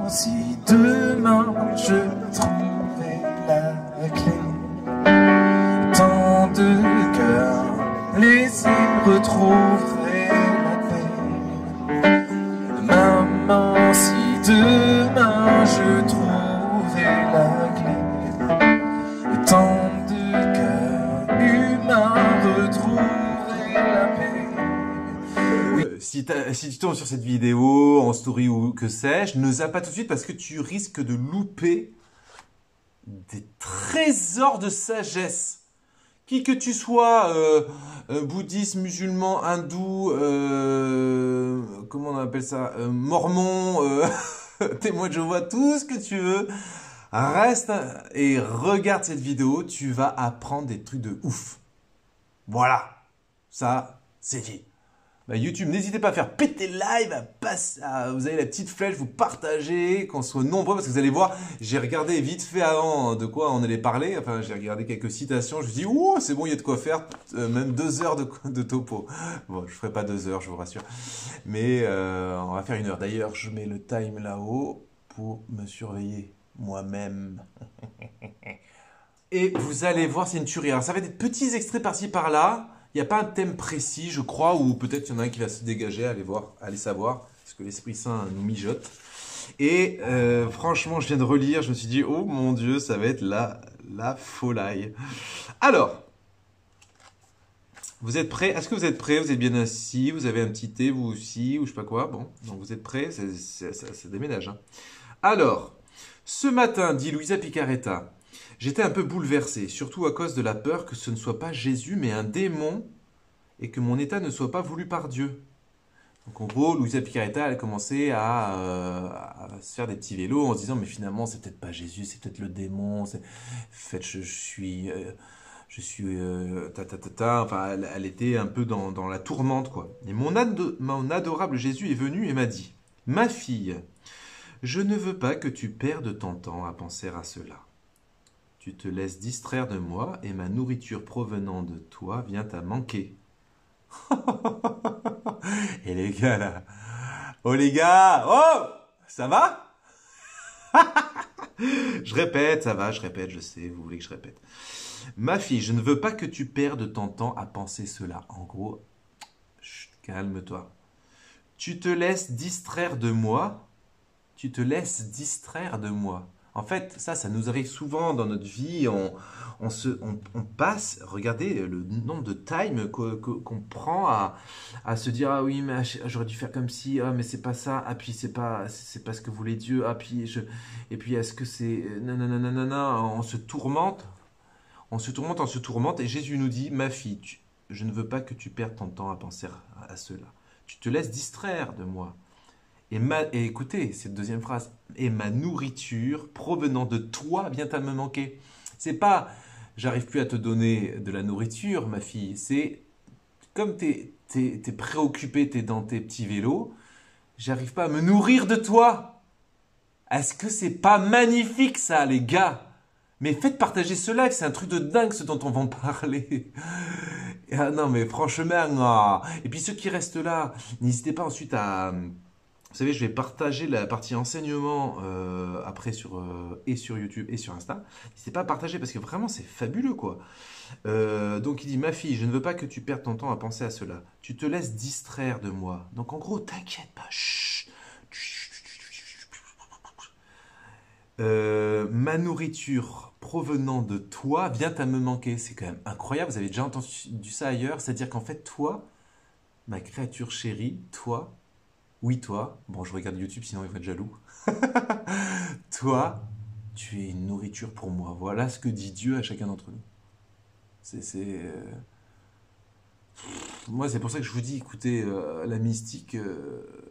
si demain je trouvais la clé, tant de cœurs laissés retrouveraient la paix. Maman, si demain je trouvais la clé, tant de cœurs humains retrouveraient la paix. Si tu tombes sur cette vidéo en story ou que sais-je, ne zappe pas tout de suite parce que tu risques de louper des trésors de sagesse. Qui que tu sois, bouddhiste, musulman, hindou, comment on appelle ça, mormon, témoin de Jéhovah, tout ce que tu veux, reste et regarde cette vidéo, tu vas apprendre des trucs de ouf. Voilà, ça, c'est dit. Bah, YouTube, n'hésitez pas à faire péter le live, vous avez la petite flèche, vous partagez, qu'on soit nombreux, parce que vous allez voir, j'ai regardé vite fait avant de quoi on allait parler, enfin j'ai regardé quelques citations, je me dis, ouh, c'est bon, il y a de quoi faire, même 2 heures de topo. Bon, je ferai pas 2 heures, je vous rassure, mais on va faire 1 heure. D'ailleurs, je mets le time là-haut pour me surveiller moi-même. Et vous allez voir, c'est une tuerie. Alors, ça va être des petits extraits par-ci par-là. Il n'y a pas un thème précis, je crois, ou peut-être il y en a un qui va se dégager, allez voir, allez savoir, parce que l'Esprit Saint nous mijote. Et franchement, je viens de relire, je me suis dit, oh mon Dieu, ça va être la folie. Alors, vous êtes prêts? Est-ce que vous êtes prêts? Vous êtes bien assis? Vous avez un petit thé, vous aussi, ou je sais pas quoi? Bon, donc vous êtes prêts? Ça déménage. Hein. Alors, ce matin, dit Luisa Picaretta, j'étais un peu bouleversé, surtout à cause de la peur que ce ne soit pas Jésus, mais un démon, et que mon état ne soit pas voulu par Dieu. Donc en gros, Luisa Picaretta, elle a commencé à se faire des petits vélos en se disant, mais finalement, c'est peut-être pas Jésus, c'est peut-être le démon. En fait, je suis Enfin, elle était un peu dans la tourmente, quoi. Et mon adorable Jésus est venu et m'a dit, ma fille, je ne veux pas que tu perdes ton temps à penser à cela. Tu te laisses distraire de moi et ma nourriture provenant de toi vient à manquer. Et les gars là, oh les gars, oh, ça va? Je répète, ça va, je répète, je sais, vous voulez que je répète. Ma fille, je ne veux pas que tu perdes ton temps à penser cela. En gros, calme-toi. Tu te laisses distraire de moi. Tu te laisses distraire de moi. En fait, ça nous arrive souvent dans notre vie. On passe, regardez le nombre de time qu'on prend à se dire, ah oui, mais j'aurais dû faire comme si, ah mais c'est pas ça, ah puis c'est pas ce que voulait Dieu, ah puis et puis est-ce que c'est, non, non, non, non, non, non, on se tourmente, et Jésus nous dit, ma fille, je ne veux pas que tu perdes ton temps à penser à cela. Tu te laisses distraire de moi. Et écoutez, cette deuxième phrase, et ma nourriture provenant de toi vient à me manquer. C'est pas, j'arrive plus à te donner de la nourriture, ma fille. C'est comme t'es préoccupé, t'es dans tes petits vélos, j'arrive pas à me nourrir de toi. Est-ce que c'est pas magnifique ça, les gars? Mais faites partager ce live, c'est un truc de dingue ce dont on va en parler. Ah non, mais franchement, ah. Et puis ceux qui restent là, n'hésitez pas ensuite à... Vous savez, je vais partager la partie enseignement après sur YouTube et sur Insta. N'hésitez pas à partager parce que vraiment c'est fabuleux quoi. Donc il dit, ma fille, je ne veux pas que tu perdes ton temps à penser à cela. Tu te laisses distraire de moi. Donc en gros, t'inquiète pas. Chut. Ma nourriture provenant de toi vient à me manquer. C'est quand même incroyable. Vous avez déjà entendu ça ailleurs. C'est-à-dire qu'en fait, toi, ma créature chérie, toi, oui, toi, bon, je regarde YouTube, sinon ils vont être jaloux. Toi, tu es une nourriture pour moi. Voilà ce que dit Dieu à chacun d'entre nous. Moi, c'est pour ça que je vous dis, écoutez, la mystique...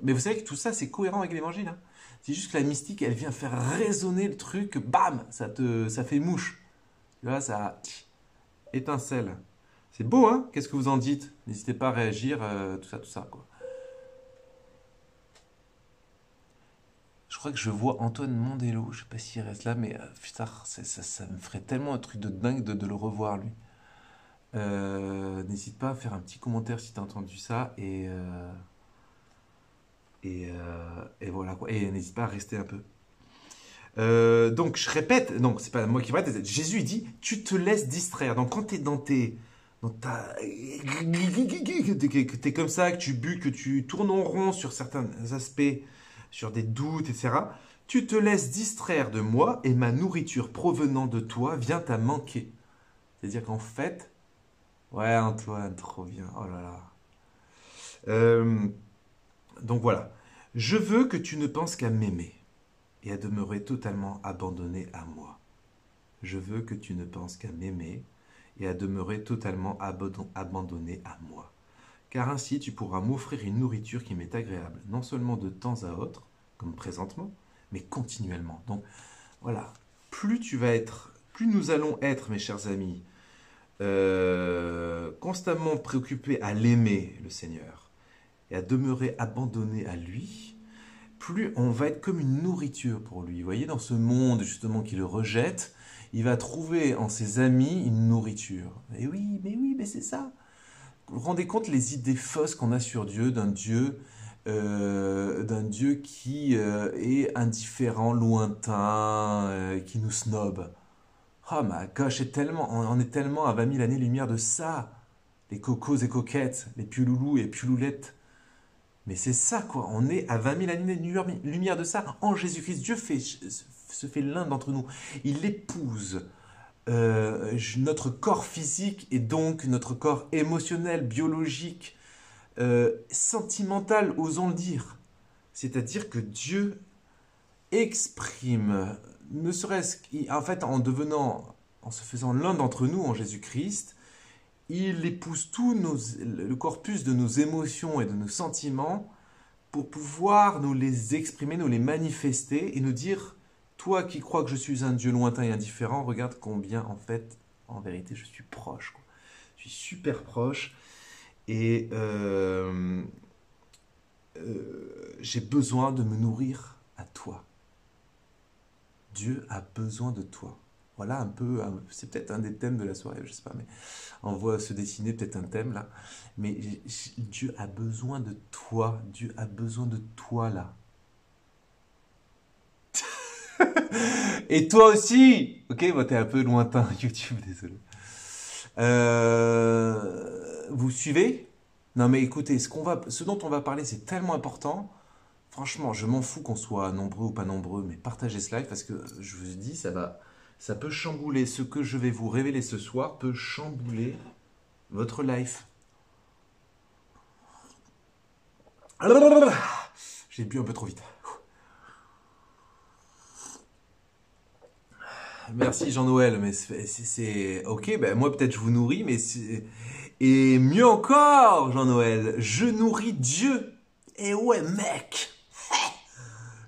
Mais vous savez que tout ça, c'est cohérent avec l'évangile. Hein. C'est juste que la mystique, elle vient faire résonner le truc, bam, ça fait mouche. Tu vois, ça étincelle. C'est beau, hein? Qu'est-ce que vous en dites? N'hésitez pas à réagir, tout ça, quoi. Je crois que je vois Antoine Mondello, je sais pas s'il reste là, mais putain, ça me ferait tellement un truc de dingue de le revoir lui. N'hésite pas à faire un petit commentaire si tu as entendu ça et voilà quoi. Et n'hésite pas à rester un peu. Donc je répète, non, c'est pas moi qui répète, Jésus il dit, tu te laisses distraire. Donc quand tu es dans ta... que tu es comme ça, que tu butes, que tu tournes en rond sur certains aspects, sur des doutes, etc., tu te laisses distraire de moi et ma nourriture provenant de toi vient à manquer. C'est-à-dire qu'en fait, ouais Antoine, trop bien, oh là là. Donc voilà, je veux que tu ne penses qu'à m'aimer et à demeurer totalement abandonné à moi. Je veux que tu ne penses qu'à m'aimer et à demeurer totalement abandonné à moi. Car ainsi tu pourras m'offrir une nourriture qui m'est agréable, non seulement de temps à autre, comme présentement, mais continuellement. Donc voilà, plus nous allons être, mes chers amis, constamment préoccupés à l'aimer, le Seigneur, et à demeurer abandonnés à lui, plus on va être comme une nourriture pour lui. Vous voyez, dans ce monde justement qui le rejette, il va trouver en ses amis une nourriture. Et oui, mais c'est ça. Vous vous rendez compte les idées fausses qu'on a sur Dieu, d'un Dieu qui est indifférent, lointain, qui nous snobe. Oh ma gosh, on est tellement à 20 000 années-lumière de ça. Les cocos et coquettes, les piouloulous et piouloulettes. Mais c'est ça, quoi. On est à 20 000 années-lumière de ça. En Jésus-Christ, Dieu se fait l'un d'entre nous. Il épouse notre corps physique et donc notre corps émotionnel, biologique, sentimental, osons le dire. C'est-à-dire que Dieu exprime, ne serait-ce qu'en fait, en se faisant l'un d'entre nous en Jésus-Christ, il épouse le corpus de nos émotions et de nos sentiments pour pouvoir nous les exprimer, nous les manifester et nous dire, toi qui crois que je suis un Dieu lointain et indifférent, regarde combien en fait, en vérité, je suis proche, quoi. Je suis super proche et j'ai besoin de me nourrir à toi. Dieu a besoin de toi. Voilà un peu, c'est peut-être un des thèmes de la soirée, je sais pas, mais on voit se dessiner peut-être un thème là. Mais Dieu a besoin de toi. Dieu a besoin de toi là. Et toi aussi. Ok, bon, t'es un peu lointain, YouTube, désolé. Vous suivez? Non mais écoutez, ce dont on va parler, c'est tellement important. Franchement, je m'en fous qu'on soit nombreux ou pas nombreux, mais partagez ce live parce que je vous dis, ça peut chambouler. Ce que je vais vous révéler ce soir peut chambouler votre life. J'ai bu un peu trop vite. Merci Jean-Noël, mais c'est ok, ben moi peut-être je vous nourris, mais et mieux encore Jean-Noël, je nourris Dieu. Et ouais mec,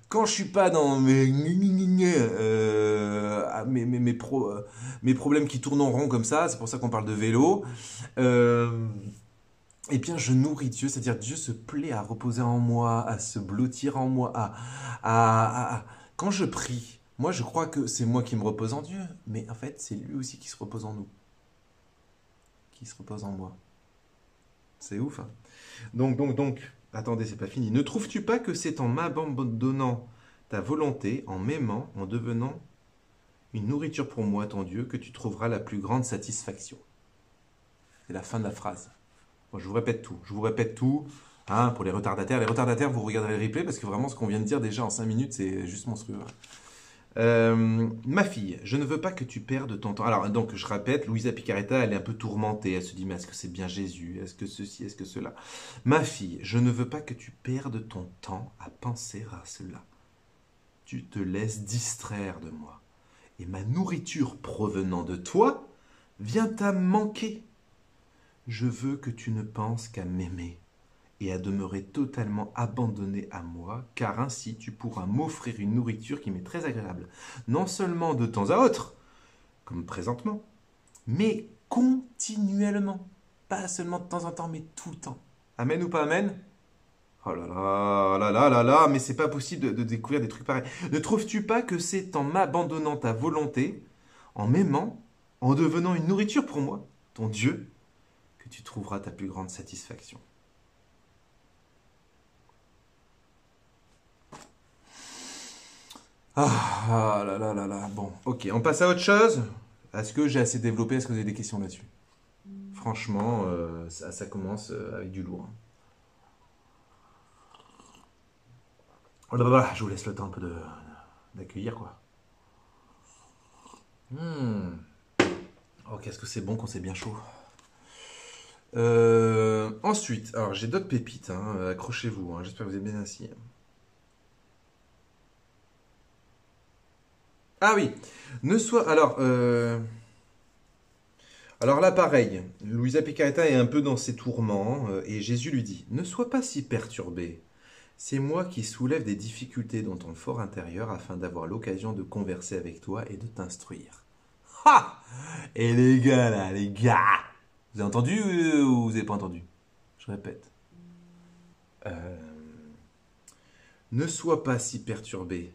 quand je suis pas dans mes problèmes qui tournent en rond comme ça, c'est pour ça qu'on parle de vélo, eh bien je nourris Dieu, c'est-à-dire Dieu se plaît à reposer en moi, à se blottir en moi, quand je prie, moi je crois que c'est moi qui me repose en Dieu, mais en fait c'est lui aussi qui se repose en nous, qui se repose en moi. C'est ouf, hein. Donc, attendez, c'est pas fini. Ne trouves-tu pas que c'est en m'abandonnant ta volonté, en m'aimant, en devenant une nourriture pour moi, ton Dieu, que tu trouveras la plus grande satisfaction? C'est la fin de la phrase. Bon, je vous répète tout, hein, pour les retardataires. Les retardataires, vous regarderez le replay, parce que vraiment, ce qu'on vient de dire déjà en 5 minutes, c'est juste monstrueux. Ma fille, je ne veux pas que tu perdes ton temps. Alors, donc, je répète, Louisa Picaretta, elle est un peu tourmentée. Elle se dit, mais est-ce que c'est bien Jésus? Est-ce que ceci? Est-ce que cela? Ma fille, je ne veux pas que tu perdes ton temps à penser à cela. Tu te laisses distraire de moi. Et ma nourriture provenant de toi vient à manquer. Je veux que tu ne penses qu'à m'aimer et à demeurer totalement abandonné à moi, car ainsi tu pourras m'offrir une nourriture qui m'est très agréable, non seulement de temps à autre, comme présentement, mais continuellement. Pas seulement de temps en temps, mais tout le temps. Amen ou pas amen? Oh là là, là là là là, mais c'est pas possible de découvrir des trucs pareils. Ne trouves-tu pas que c'est en m'abandonnant ta volonté, en m'aimant, en devenant une nourriture pour moi, ton Dieu, que tu trouveras ta plus grande satisfaction? Ah là là là là. Bon, ok, on passe à autre chose. Est-ce que j'ai assez développé? Est-ce que vous avez des questions là-dessus? Franchement, ça commence avec du lourd. Oh là là, je vous laisse le temps un peu d'accueillir, quoi. Hmm. Oh, qu'est-ce que c'est bon quand c'est bien chaud. Ensuite, alors j'ai d'autres pépites, hein, accrochez-vous, hein, j'espère que vous êtes bien assis. Ah oui, ne sois. Alors là, pareil, Louisa Picaretta est un peu dans ses tourments, et Jésus lui dit: Ne sois pas si perturbé. C'est moi qui soulève des difficultés dans ton fort intérieur afin d'avoir l'occasion de converser avec toi et de t'instruire. Ha! Et les gars là, les gars! Vous avez entendu ou vous n'avez pas entendu? Je répète. Euh, Ne sois pas si perturbé.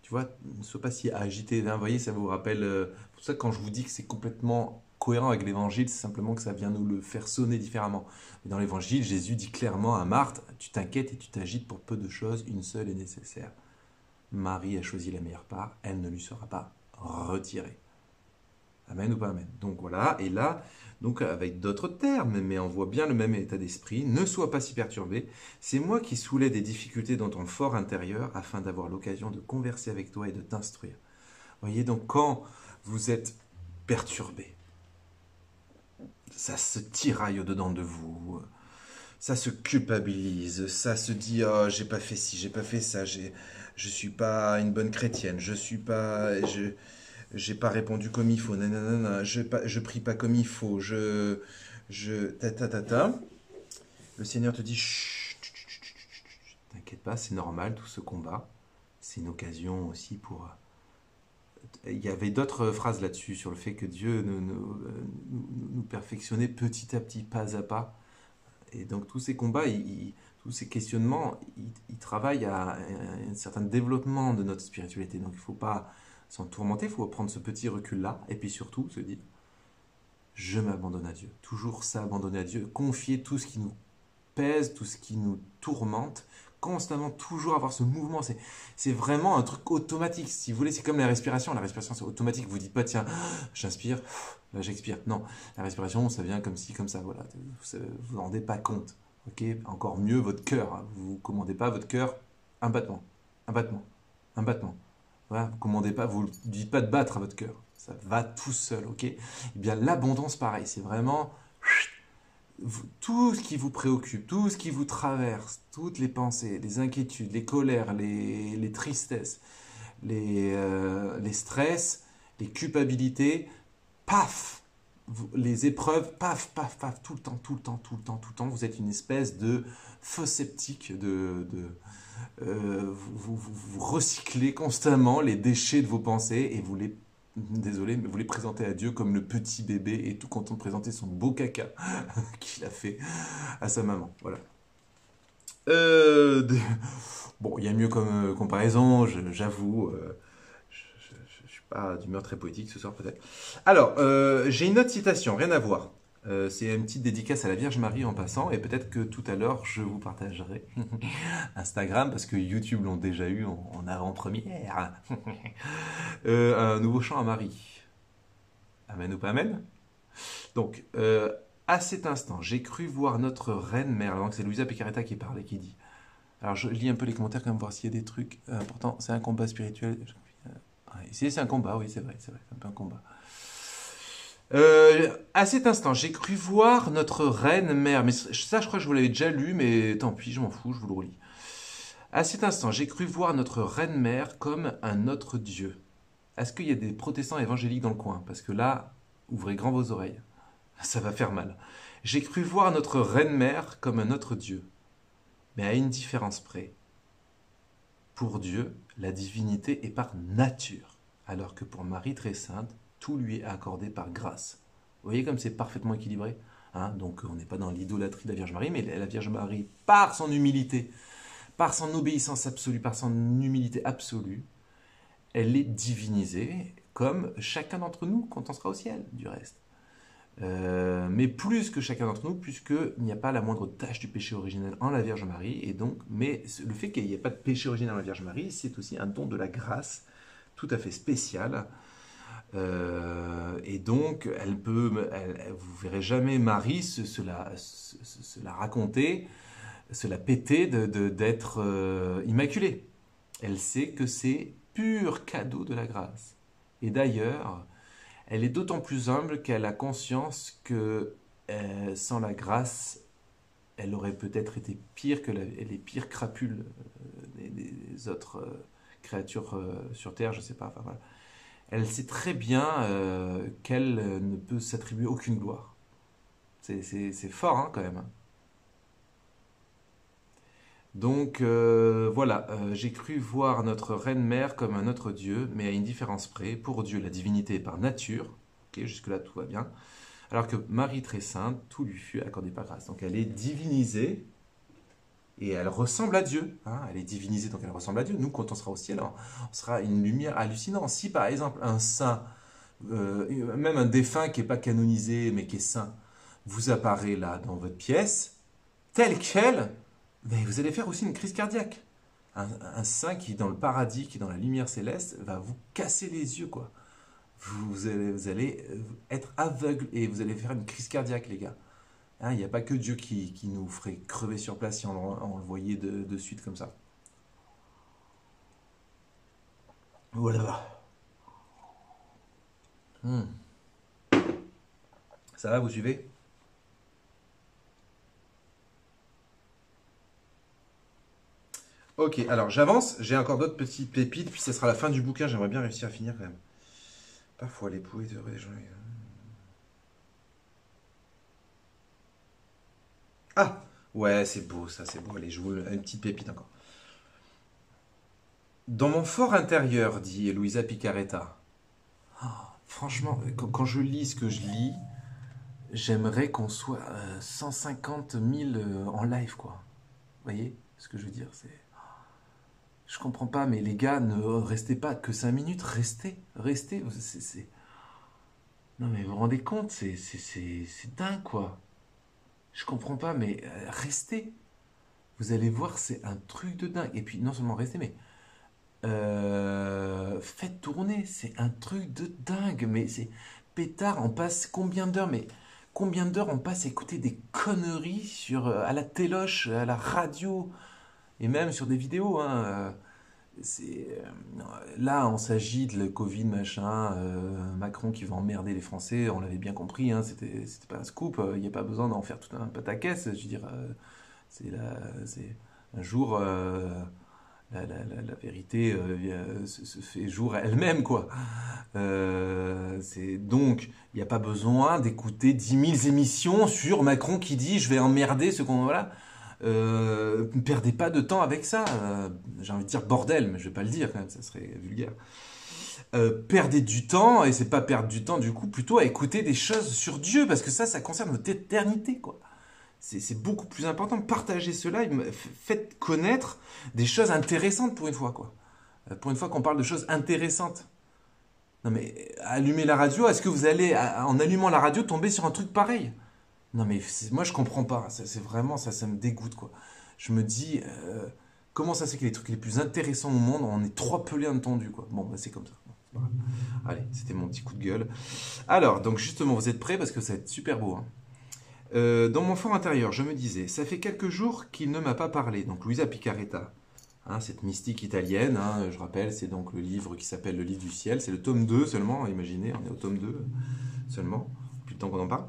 Tu vois, ne sois pas si agité. Hein, vous voyez, ça vous rappelle. Pour ça, quand je vous dis que c'est complètement cohérent avec l'évangile, c'est simplement que ça vient nous le faire sonner différemment. Mais dans l'évangile, Jésus dit clairement à Marthe: Tu t'inquiètes et tu t'agites pour peu de choses, une seule est nécessaire. Marie a choisi la meilleure part, elle ne lui sera pas retirée. Amen ou pas amen. Donc voilà, et là, donc avec d'autres termes, mais on voit bien le même état d'esprit. Ne sois pas si perturbé. C'est moi qui soulève des difficultés dans ton fort intérieur afin d'avoir l'occasion de converser avec toi et de t'instruire. Voyez, donc quand vous êtes perturbé, ça se tiraille au-dedans de vous, ça se culpabilise, ça se dit: oh, j'ai pas fait ci, j'ai pas fait ça, je suis pas une bonne chrétienne, je suis pas, j'ai pas répondu comme il faut, nanana, je prie pas comme il faut, ta ta ta ta. Le Seigneur te dit: chut, chut, chut, chut, chut, t'inquiète pas, c'est normal tout ce combat, c'est une occasion aussi pour. Il y avait d'autres phrases là-dessus sur le fait que Dieu nous perfectionnait petit à petit, pas à pas. Et donc tous ces combats, tous ces questionnements, ils travaillent à un certain développement de notre spiritualité. Donc il ne faut pas s'en tourmenter, il faut prendre ce petit recul-là, et puis surtout se dire: je m'abandonne à Dieu. Toujours s'abandonner à Dieu, confier tout ce qui nous pèse, tout ce qui nous tourmente, constamment toujours avoir ce mouvement. C'est vraiment un truc automatique. Si vous voulez, c'est comme la respiration. La respiration, c'est automatique. Vous ne dites pas: tiens, j'inspire, là j'expire. Non, la respiration, ça vient comme ci, comme ça. Voilà. Vous ne vous rendez pas compte. Ok. Encore mieux, votre cœur. Vous ne commandez pas votre cœur un battement, un battement, un battement. Voilà. Vous commandez pas, vous ne dites pas de battre à votre cœur. Ça va tout seul. Ok. Eh bien, l'abondance, pareil. C'est vraiment tout ce qui vous préoccupe, tout ce qui vous traverse, toutes les pensées, les inquiétudes, les colères, les tristesses, les stress, les culpabilités, paf, les épreuves, paf, paf, paf, tout le temps, tout le temps, tout le temps, tout le temps, vous êtes une espèce de feu sceptique, vous recyclez constamment les déchets de vos pensées et vous les désolé, mais vous les présentez à Dieu comme le petit bébé et tout content de présenter son beau caca qu'il a fait à sa maman. Voilà. Bon, il y a mieux comme comparaison, j'avoue. Je suis pas d'humeur très poétique ce soir peut-être. Alors, j'ai une autre citation, rien à voir. C'est une petite dédicace à la Vierge Marie en passant, et peut-être que tout à l'heure je vous partagerai Instagram, parce que YouTube l'ont déjà eu en avant-première. Un nouveau chant à Marie. Amen ou pas amen? Donc, à cet instant, j'ai cru voir notre reine mère. Donc, c'est Louisa Picaretta qui parle et qui dit. Alors, je lis un peu les commentaires quand même, voir s'il y a des trucs importants. C'est un combat spirituel. Ici, c'est un combat, oui, c'est vrai, c'est un peu un combat. À cet instant, j'ai cru voir notre reine mère. Mais ça, je crois que je vous l'avais déjà lu, mais tant pis, je m'en fous, je vous le relis. À cet instant, j'ai cru voir notre reine mère comme un autre Dieu. Est-ce qu'il y a des protestants évangéliques dans le coin? Parce que là, ouvrez grand vos oreilles. Ça va faire mal. J'ai cru voir notre reine-mère comme un autre Dieu. Mais à une différence près. Pour Dieu, la divinité est par nature, alors que pour Marie très sainte, tout lui est accordé par grâce. Vous voyez comme c'est parfaitement équilibré, hein? Donc on n'est pas dans l'idolâtrie de la Vierge Marie, mais la Vierge Marie, par son humilité, par son obéissance absolue, par son humilité absolue, elle est divinisée, comme chacun d'entre nous quand on sera au ciel, du reste. mais plus que chacun d'entre nous, puisqu'il n'y a pas la moindre tache du péché originel en la Vierge Marie, et donc, mais le fait qu'il n'y ait pas de péché originel en la Vierge Marie, c'est aussi un don de la grâce tout à fait spécial. Et donc, vous verrez jamais Marie se la raconter, se la péter d'être immaculée. Elle sait que c'est pur cadeau de la grâce. Et d'ailleurs, elle est d'autant plus humble qu'elle a conscience que sans la grâce, elle aurait peut-être été pire que les pires crapules des autres créatures sur Terre, je sais pas. Enfin, voilà. Elle sait très bien qu'elle ne peut s'attribuer aucune gloire. C'est fort hein, quand même. Hein. Donc voilà, j'ai cru voir notre reine-mère comme un autre Dieu, mais à une différence près. Pour Dieu, la divinité est par nature. Ok, jusque-là, tout va bien. Alors que Marie très sainte, tout lui fut accordé par grâce. Donc elle est divinisée et elle ressemble à Dieu. Hein, elle est divinisée, donc elle ressemble à Dieu. Nous, quand on sera au ciel, on sera une lumière hallucinante. Si par exemple un saint, même un défunt qui n'est pas canonisé, mais qui est saint, vous apparaît là dans votre pièce, tel quel, mais vous allez faire aussi une crise cardiaque. Un saint qui est dans le paradis, qui est dans la lumière céleste, va vous casser les yeux, quoi. Vous allez être aveugle et vous allez faire une crise cardiaque, les gars. Hein, il n'y a pas que Dieu qui nous ferait crever sur place si on le voyait de suite comme ça. Voilà. Hmm. Ça va, vous suivez? Ok, alors j'avance, j'ai encore d'autres petites pépites, puis ça sera la fin du bouquin, j'aimerais bien réussir à finir quand même. Parfois l'époux est heureux des gens. Ah ouais, c'est beau ça, c'est beau. Allez, je vous une petite pépite encore. Dans mon fort intérieur, dit Luisa Picaretta. Franchement, quand je lis ce que je lis, j'aimerais qu'on soit 150 000 en live, quoi. Vous voyez ce que je veux dire? Je comprends pas, mais les gars, ne restez pas que 5 minutes, restez. Non mais vous vous rendez compte, c'est dingue, quoi. Je comprends pas, mais restez. Vous allez voir, c'est un truc de dingue. Et puis, non seulement restez, mais faites tourner. C'est un truc de dingue. Mais c'est pétard, on passe combien d'heures? Mais combien d'heures on passe à écouter des conneries à la téloche, à la radio, et même sur des vidéos, hein. Là, on s'agite, le Covid, machin, Macron qui va emmerder les Français, on l'avait bien compris, hein, c'était pas un scoop, il n'y a pas besoin d'en faire tout un pataquès, je veux dire, c'est un jour, la vérité se fait jour à elle-même, quoi. Donc, il n'y a pas besoin d'écouter 10 000 émissions sur Macron qui dit je vais emmerder ce qu'on. Voilà. Ne perdez pas de temps avec ça. J'ai envie de dire bordel, mais je vais pas le dire quand même, ça serait vulgaire. Perdez du temps, et c'est pas perdre du temps du coup, plutôt à écouter des choses sur Dieu, parce que ça concerne votre éternité, quoi. C'est beaucoup plus important. Partagez cela, faites connaître des choses intéressantes pour une fois, quoi. Pour une fois qu'on parle de choses intéressantes. Non mais, allumez la radio, est-ce que vous allez, en allumant la radio, tomber sur un truc pareil? Non mais moi je comprends pas, c'est vraiment ça me dégoûte, quoi. Je me dis comment ça se fait que les trucs les plus intéressants au monde on est trop pelés entendus, quoi. Bon bah c'est comme ça. Bon, c'est pas grave. Allez, c'était mon petit coup de gueule. Alors donc justement vous êtes prêts parce que ça va être super beau, hein. Dans mon fort intérieur je me disais ça fait quelques jours qu'il ne m'a pas parlé. Donc Luisa Picaretta, hein, cette mystique italienne, hein, je rappelle c'est donc le livre qui s'appelle Le Livre du Ciel. C'est le tome 2 seulement, imaginez, on est au tome 2 seulement, depuis le temps qu'on en parle.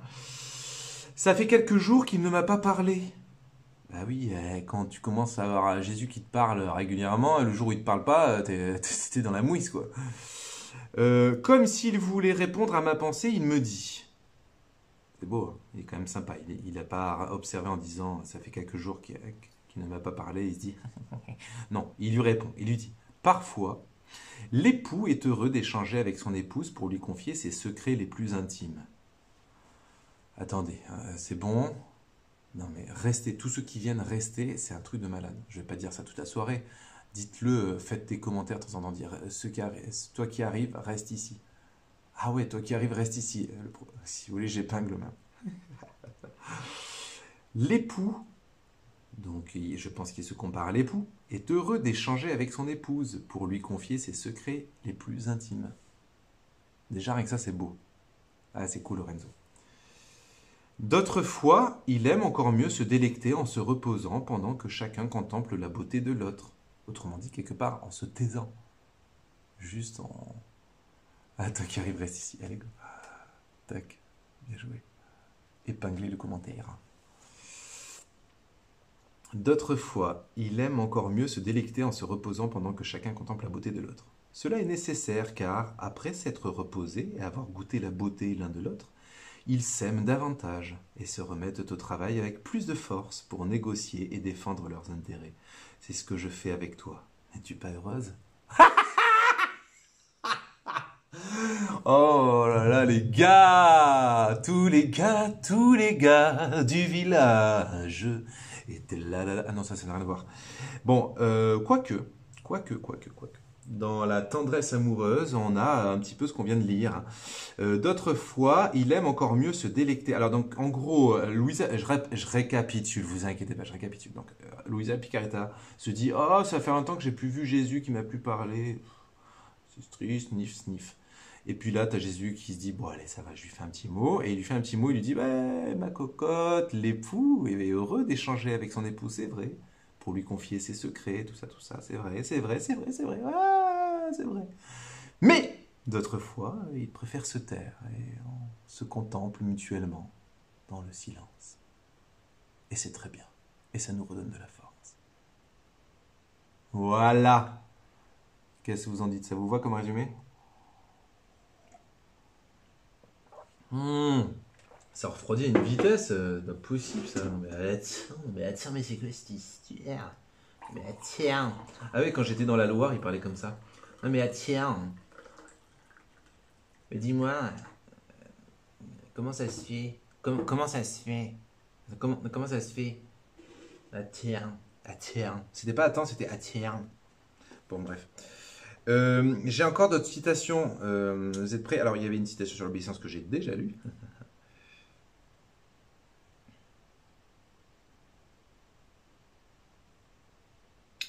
Ça fait quelques jours qu'il ne m'a pas parlé. Bah oui, quand tu commences à avoir Jésus qui te parle régulièrement, le jour où il te parle pas, t'es dans la mouise, quoi. Comme s'il voulait répondre à ma pensée, il me dit. C'est beau, hein, il est quand même sympa. Il n'a pas observé en disant ça fait quelques jours qu'il ne m'a pas parlé. Il se dit non, il lui répond. Il lui dit parfois, l'époux est heureux d'échanger avec son épouse pour lui confier ses secrets les plus intimes. Attendez, c'est bon. Non mais restez, tous ceux qui viennent rester, c'est un truc de malade. Je vais pas dire ça toute la soirée. Dites-le, faites des commentaires de temps en temps, dire toi qui arrives, reste ici. Ah ouais, toi qui arrives, reste ici. Si vous voulez, j'épingle même. L'époux, donc je pense qu'il se compare à l'époux, est heureux d'échanger avec son épouse pour lui confier ses secrets les plus intimes. Déjà, rien que ça, c'est beau. Ah, c'est cool, Lorenzo. D'autres fois, il aime encore mieux se délecter en se reposant pendant que chacun contemple la beauté de l'autre. Autrement dit, quelque part, en se taisant. Juste en... Ah, toi qui arrives, reste ici. Allez, go. Tac. Bien joué. Épingler le commentaire. D'autres fois, il aime encore mieux se délecter en se reposant pendant que chacun contemple la beauté de l'autre. Cela est nécessaire car, après s'être reposé et avoir goûté la beauté l'un de l'autre, ils s'aiment davantage et se remettent au travail avec plus de force pour négocier et défendre leurs intérêts. C'est ce que je fais avec toi. N'es-tu pas heureuse? Oh là là, les gars! Tous les gars du village étaient là. Ah non, ça n'a rien à voir. Bon, quoique. Dans la tendresse amoureuse, on a un petit peu ce qu'on vient de lire. D'autres fois, il aime encore mieux se délecter. Alors donc, en gros, Louisa, je récapitule, vous inquiétez pas, je récapitule. Donc, Louisa Picaretta se dit, oh, ça fait un temps que j'ai plus vu Jésus qui m'a plus parlé. C'est triste, sniff, sniff. Et puis là, tu as Jésus qui se dit, bon allez, ça va, je lui fais un petit mot. Et il lui fait un petit mot, il lui dit, bah, ma cocotte, l'époux est heureux d'échanger avec son époux, c'est vrai, pour lui confier ses secrets, tout ça, c'est vrai, ah, c'est vrai. Mais, d'autres fois, ils préfèrent se taire et on se contemple mutuellement dans le silence. Et c'est très bien. Et ça nous redonne de la force. Voilà. Qu'est-ce que vous en dites? Ça vous va comme résumé? Ça refroidit à une vitesse, pas possible ça. Mais attends, mais c'est quoi cette histoire? Mais attends. Ah oui, quand j'étais dans la Loire, il parlait comme ça. Non mais attends. Mais dis-moi, comment ça se fait? Comment ça se fait? Comment ça se fait? Attends. C'était pas attends, c'était attends. Bon, bref. J'ai encore d'autres citations. Vous êtes prêts? Alors, il y avait une citation sur l'obéissance que j'ai déjà lue.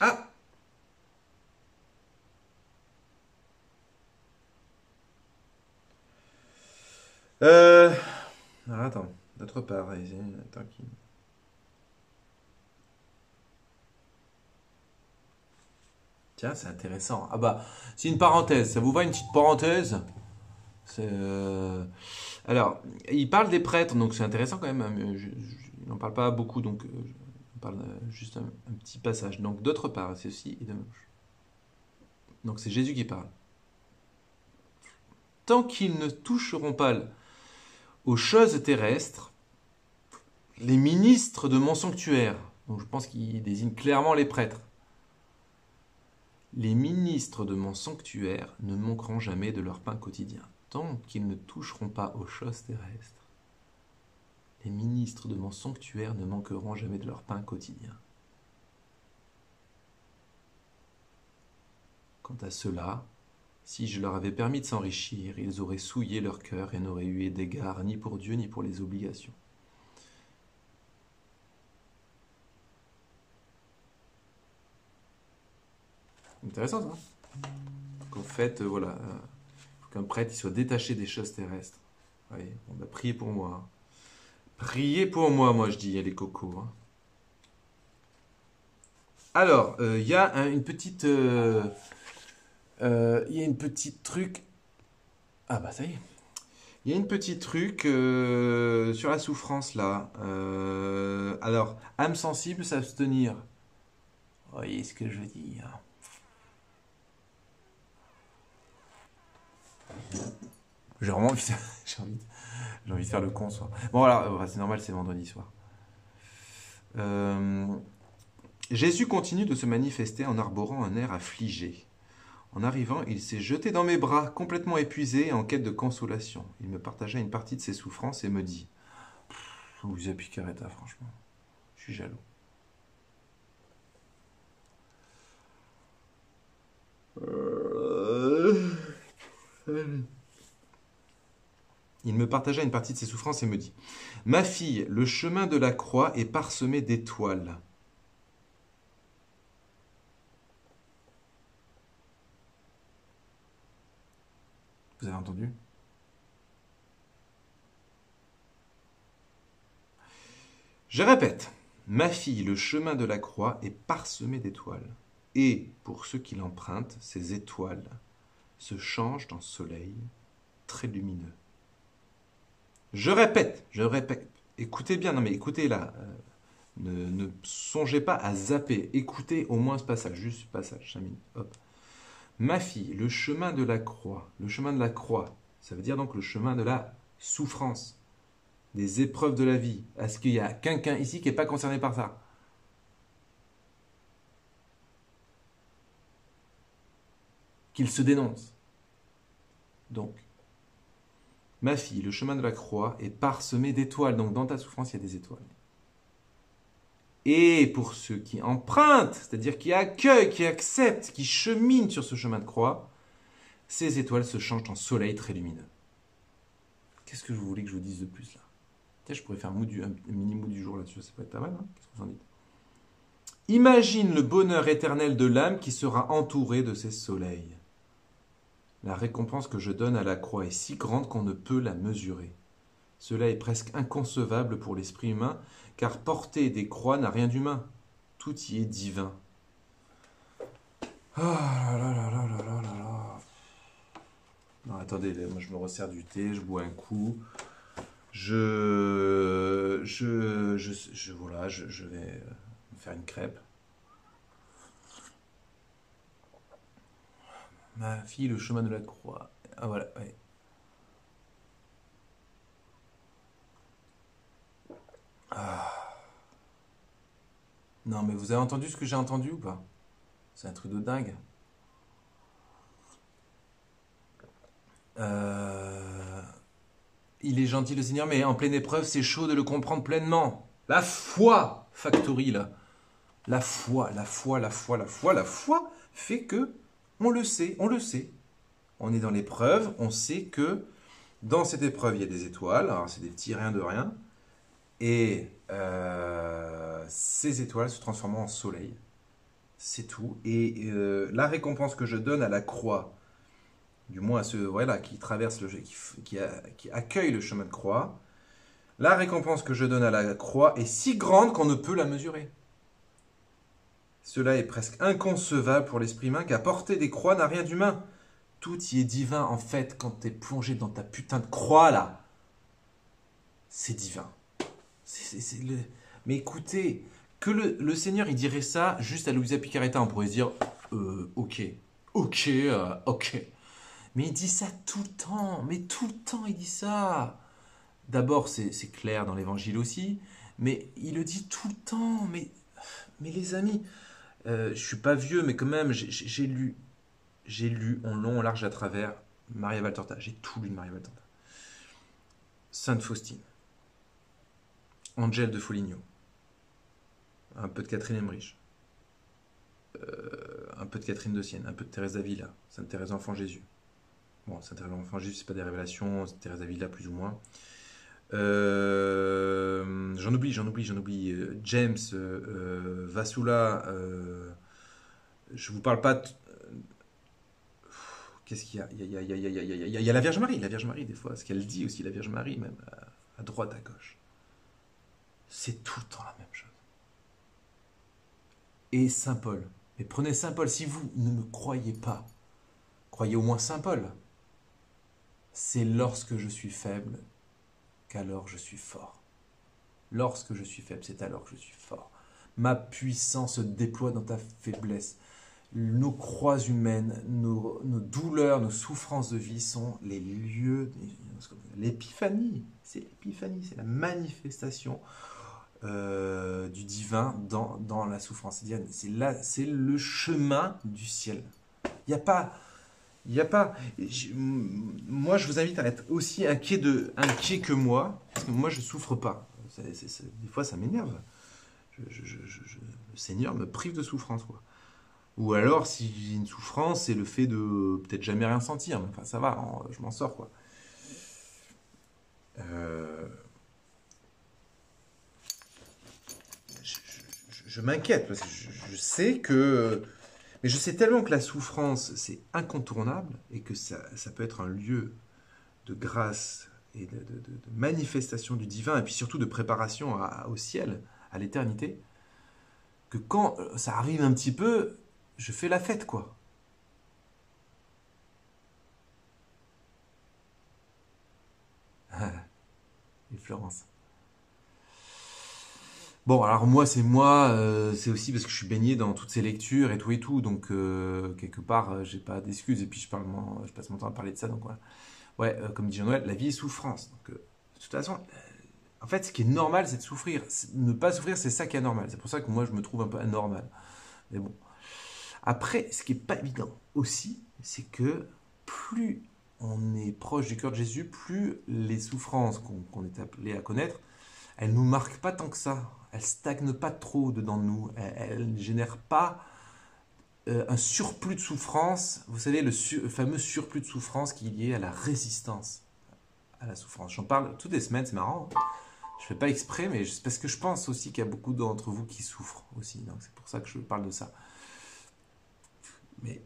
Ah! Alors, attends. D'autre part, attends, tiens, c'est intéressant. Ah bah, c'est une parenthèse. Ça vous va une petite parenthèse? Alors, il parle des prêtres, donc c'est intéressant quand même. Il n'en parle pas beaucoup, donc je parle juste un petit passage. Donc, d'autre part, ceci est de gauche. Donc, c'est Jésus qui parle. Tant qu'ils ne toucheront pas aux choses terrestres, les ministres de mon sanctuaire, donc je pense qu'il désigne clairement les prêtres, les ministres de mon sanctuaire ne manqueront jamais de leur pain quotidien. Tant qu'ils ne toucheront pas aux choses terrestres, les ministres de mon sanctuaire ne manqueront jamais de leur pain quotidien. Quant à ceux-là, si je leur avais permis de s'enrichir, ils auraient souillé leur cœur et n'auraient eu d'égard ni pour Dieu ni pour les obligations. Intéressant ça. Qu'en fait, voilà, faut qu'un prêtre il soit détaché des choses terrestres. Allez, on va prier pour moi. Hein. Priez pour moi, moi je dis, les cocos. Hein. Alors, il y a une petite, il y a une petite truc. Ah bah ça y est. Il y a une petite truc sur la souffrance là. Alors, âme sensible, s'abstenir. Vous voyez ce que je veux dire. J'ai vraiment envie, j'ai envie de faire le con ce soir. Bon alors, c'est normal, c'est vendredi soir. Jésus continue de se manifester en arborant un air affligé. En arrivant, il s'est jeté dans mes bras, complètement épuisé et en quête de consolation. Il me partagea une partie de ses souffrances et me dit « Louisa Picaretta, franchement, je suis jaloux. » Il me partagea une partie de ses souffrances et me dit, ma fille, le chemin de la croix est parsemé d'étoiles. Vous avez entendu? Je répète, ma fille, le chemin de la croix est parsemé d'étoiles. Et pour ceux qui l'empruntent, ces étoiles se changent en soleil très lumineux. Je répète, écoutez bien, non mais écoutez là, ne songez pas à zapper, écoutez au moins ce passage, juste ce passage, 5 minutes, hop. Ma fille, le chemin de la croix, ça veut dire donc le chemin de la souffrance, des épreuves de la vie. Est-ce qu'il y a quelqu'un ici qui n'est pas concerné par ça? Qu'il se dénonce. Donc, ma fille, le chemin de la croix est parsemé d'étoiles. Donc, dans ta souffrance, il y a des étoiles. Et pour ceux qui empruntent, c'est-à-dire qui accueillent, qui acceptent, qui cheminent sur ce chemin de croix, ces étoiles se changent en soleil très lumineux. Qu'est-ce que vous voulez que je vous dise de plus là? Je pourrais faire un mini-mot du jour là-dessus, ça peut être pas mal, hein? Qu'est-ce que vous en dites? Imagine le bonheur éternel de l'âme qui sera entourée de ces soleils. La récompense que je donne à la croix est si grande qu'on ne peut la mesurer. Cela est presque inconcevable pour l'esprit humain, car porter des croix n'a rien d'humain. Tout y est divin. Ah là là là là là là là. Non, attendez, moi je me resserre du thé, je bois un coup. Voilà, je vais me faire une crêpe. Ma fille, le chemin de la croix. Ah voilà, ouais. Ah. Non, mais vous avez entendu ce que j'ai entendu ou pas? C'est un truc de dingue. Il est gentil le Seigneur, mais en pleine épreuve, c'est chaud de le comprendre pleinement. La foi, Factory, là. La foi fait que on le sait. On est dans l'épreuve, on sait que dans cette épreuve, il y a des étoiles. Alors, c'est des petits riens de rien. Et ces étoiles se transforment en soleil. C'est tout. Et la récompense que je donne à la croix, du moins à ceux qui traversent qui accueillent le chemin de croix, la récompense que je donne à la croix est si grande qu'on ne peut la mesurer. Cela est presque inconcevable pour l'esprit humain, car porter des croix n'a rien d'humain. Tout y est divin, en fait, quand tu es plongé dans ta putain de croix, là. C'est divin. Mais écoutez, que le Seigneur, il dirait ça juste à Luisa Picaretta, on pourrait se dire, ok. Mais il dit ça tout le temps, il dit ça. D'abord, c'est clair dans l'évangile aussi, mais il le dit tout le temps. Mais les amis, je suis pas vieux, mais quand même, j'ai lu en long, en large, à travers Maria Valtorta. J'ai tout lu de Maria Valtorta. Sainte Faustine, Angèle de Foligno, un peu de Catherine Emmerich, un peu de Catherine de Sienne, un peu de Thérèse d'Avila, Sainte Thérèse d'Enfant Jésus. Bon, Sainte Thérèse d'Enfant Jésus, c'est pas des révélations, Thérèse d'Avila plus ou moins. J'en oublie. James, Vasula, je vous parle pas. Qu'est-ce qu'il y a? Il y a la Vierge Marie, des fois, ce qu'elle dit aussi, la Vierge Marie, même à droite, à gauche. C'est tout le temps la même chose. Et Saint Paul. Mais prenez Saint Paul, si vous ne me croyez pas, croyez au moins Saint Paul. C'est lorsque je suis faible qu'alors je suis fort. Lorsque je suis faible, c'est alors que je suis fort. Ma puissance se déploie dans ta faiblesse. Nos croix humaines, nos douleurs, nos souffrances de vie sont les lieux, l'épiphanie. C'est l'épiphanie, c'est la manifestation du divin dans la souffrance. C'est le chemin du ciel. Il n'y a pas... Moi, je vous invite à être aussi inquiet que moi, parce que moi, je ne souffre pas. Des fois, ça m'énerve. Le Seigneur me prive de souffrance, quoi. Ou alors, si j'ai une souffrance, c'est le fait de peut-être jamais rien sentir. Mais enfin, ça va, je m'en sors, quoi. euh, je m'inquiète parce que je sais que... Mais je sais tellement que la souffrance, c'est incontournable et que ça peut être un lieu de grâce et de manifestation du divin et puis surtout de préparation au ciel, à l'éternité, que quand ça arrive un petit peu, je fais la fête, quoi. Et Florence. Bon, alors moi, c'est aussi parce que je suis baigné dans toutes ces lectures et tout, donc quelque part, j'ai pas d'excuses, et puis je passe mon temps à parler de ça, donc voilà. Ouais, comme dit Jean-Noël, la vie est souffrance, donc de toute façon, en fait, ce qui est normal, c'est de souffrir. Ne pas souffrir, c'est ça qui est anormal, c'est pour ça que moi, je me trouve un peu anormal, mais bon. Après, ce qui est pas évident aussi, c'est que plus on est proche du cœur de Jésus, plus les souffrances qu'on est appelé à connaître, elles nous marquent pas tant que ça. Elles stagnent pas trop dedans de nous. Elles ne génèrent pas un surplus de souffrance. Vous savez, le fameux surplus de souffrance qui est lié à la résistance à la souffrance. J'en parle toutes les semaines, c'est marrant. Je fais pas exprès, mais c'est parce que je pense aussi qu'il y a beaucoup d'entre vous qui souffrent aussi. Donc c'est pour ça que je parle de ça. Mais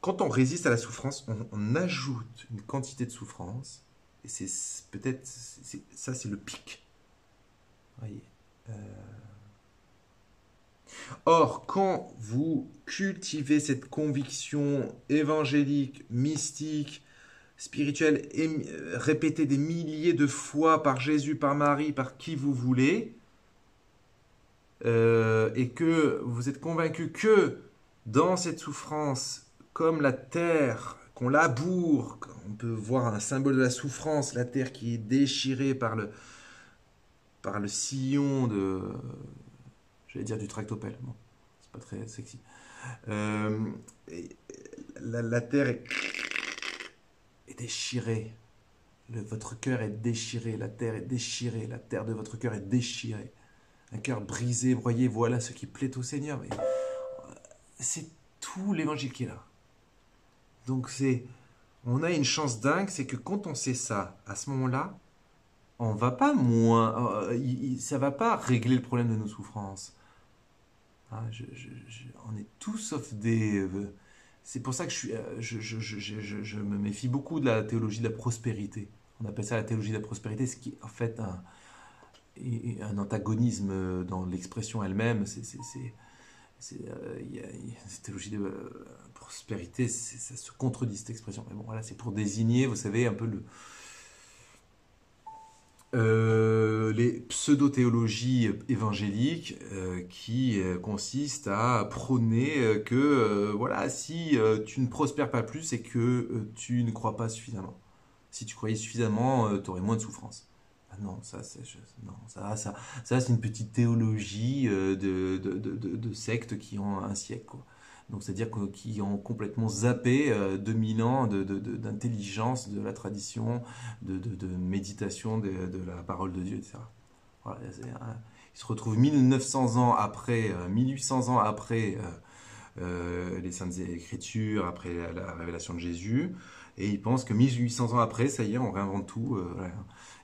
quand on résiste à la souffrance, on ajoute une quantité de souffrance. Et c'est peut-être, ça c'est le pic. Voyez. Or, quand vous cultivez cette conviction évangélique, mystique, spirituelle, répétée des milliers de fois par Jésus, par Marie, par qui vous voulez, et que vous êtes convaincu que dans cette souffrance, comme la terre qu'on laboure, on peut voir un symbole de la souffrance, la terre qui est déchirée par le sillon de, j'allais dire du tractopelle, bon, c'est pas très sexy. La terre est déchirée, votre cœur est déchiré, la terre est déchirée, la terre de votre cœur est déchirée. Un cœur brisé, broyé, voilà ce qui plaît au Seigneur. Mais c'est tout l'évangile qui est là. Donc on a une chance dingue, c'est que quand on sait ça, à ce moment-là, on va pas moins, ça va pas régler le problème de nos souffrances. Hein, on est tous sauf des. C'est pour ça que je me méfie beaucoup de la théologie de la prospérité. On appelle ça la théologie de la prospérité, ce qui est en fait un antagonisme dans l'expression elle-même. Cette théologie de prospérité, ça se contredit cette expression. Mais bon, voilà, c'est pour désigner, vous savez, un peu les pseudo-théologies évangéliques qui consistent à prôner que voilà, si tu ne prospères pas plus, c'est que tu ne crois pas suffisamment. Si tu croyais suffisamment, tu aurais moins de souffrance. Ah non, ça c'est une petite théologie de sectes qui ont un siècle, quoi. Donc c'est-à-dire qui ont complètement zappé 2000 ans d'intelligence, de la tradition, de méditation de la parole de Dieu, etc. Voilà, ils se retrouvent 1900 ans après, 1800 ans après les Saintes Écritures, après la révélation de Jésus, et ils pensent que 1800 ans après, ça y est, on réinvente tout. Voilà.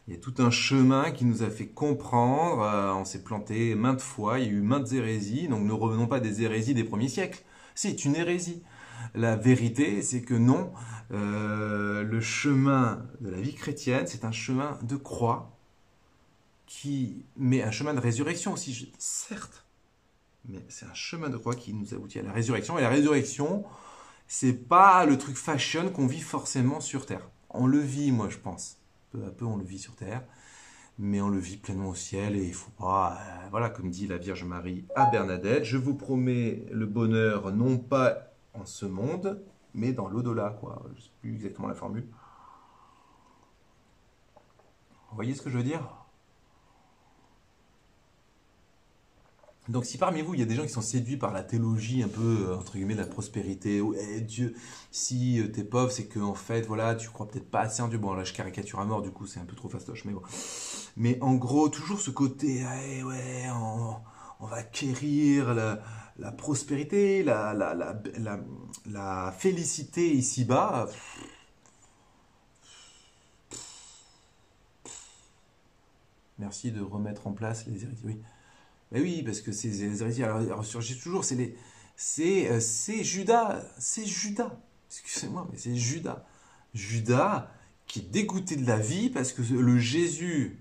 Il y a tout un chemin qui nous a fait comprendre, on s'est planté maintes fois, il y a eu maintes hérésies, donc ne revenons pas des hérésies des premiers siècles. C'est une hérésie. La vérité, c'est que non, le chemin de la vie chrétienne, c'est un chemin de croix, mais un chemin de résurrection aussi, certes, mais c'est un chemin de croix qui nous aboutit à la résurrection, et la résurrection, c'est pas le truc fashion qu'on vit forcément sur Terre. On le vit, moi, je pense. Peu à peu, on le vit sur Terre, mais on le vit pleinement au ciel, et il faut pas, voilà, comme dit la Vierge Marie à Bernadette, je vous promets le bonheur, non pas en ce monde, mais dans l'au-delà, quoi. Je ne sais plus exactement la formule. Vous voyez ce que je veux dire? Donc si parmi vous, il y a des gens qui sont séduits par la théologie un peu, entre guillemets, de la prospérité, Dieu, si t'es pauvre, c'est que en fait, voilà, tu crois peut-être pas assez en Dieu. Bon, là, je caricature à mort, du coup, c'est un peu trop fastoche, mais bon. Mais en gros, toujours ce côté, ouais, on va acquérir la prospérité, la félicité ici-bas. Merci de remettre en place les héritiers. Oui, mais oui, parce que ces les héritiers, alors, ils ressurgissent toujours. C'est Judas, c'est Judas. Excusez-moi, mais c'est Judas. Judas qui est dégoûté de la vie parce que le Jésus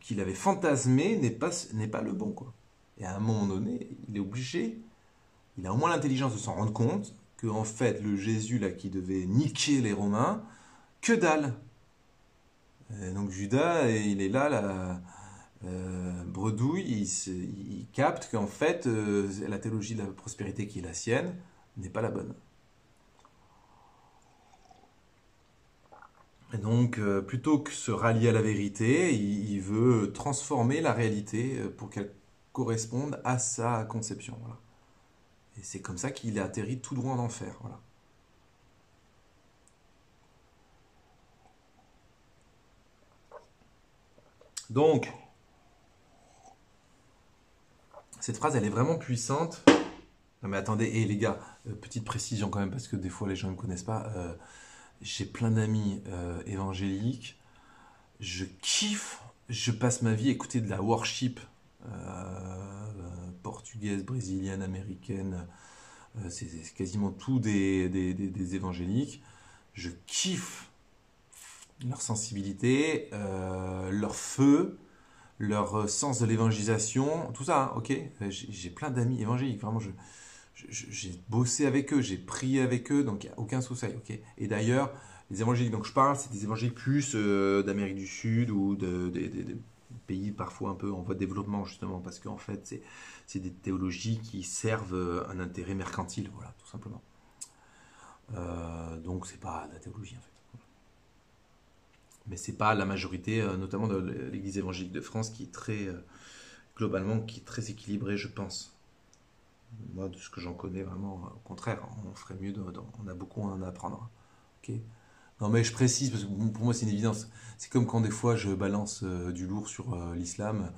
qu'il avait fantasmé n'est pas le bon, quoi. Et à un moment donné, il est obligé, il a au moins l'intelligence de s'en rendre compte que en fait le Jésus là qui devait niquer les Romains, que dalle. Donc Judas, il est là, bredouille, il capte qu'en fait la théologie de la prospérité qui est la sienne n'est pas la bonne. Et donc, plutôt que se rallier à la vérité, il veut transformer la réalité pour qu'elle corresponde à sa conception. Voilà. Et c'est comme ça qu'il a atterri tout droit en enfer. Voilà. Donc, cette phrase, elle est vraiment puissante. Non mais attendez, et les gars, petite précision quand même, parce que des fois les gens ne me connaissent pas. J'ai plein d'amis évangéliques. Je kiffe, je passe ma vie à écouter de la worship portugaise, brésilienne, américaine. C'est quasiment tout des évangéliques. Je kiffe leur sensibilité, leur feu, leur sens de l'évangélisation, tout ça, hein, ok. J'ai plein d'amis évangéliques, vraiment, j'ai bossé avec eux, j'ai prié avec eux, donc il n'y a aucun souci, ok. Et d'ailleurs, les évangéliques dont je parle, c'est des évangéliques plus d'Amérique du Sud ou des pays parfois un peu en voie de développement, justement, parce qu'en fait, c'est des théologies qui servent un intérêt mercantile, voilà, tout simplement. Donc c'est pas de la théologie, en fait. Mais c'est pas la majorité, notamment de l'Église évangélique de France, qui est très, globalement, qui est très équilibrée, je pense. Moi, de ce que j'en connais, vraiment, au contraire, on ferait mieux, on a beaucoup à en apprendre. Ok. Non, mais je précise, parce que pour moi, c'est une évidence. C'est comme quand des fois, je balance du lourd sur l'islam.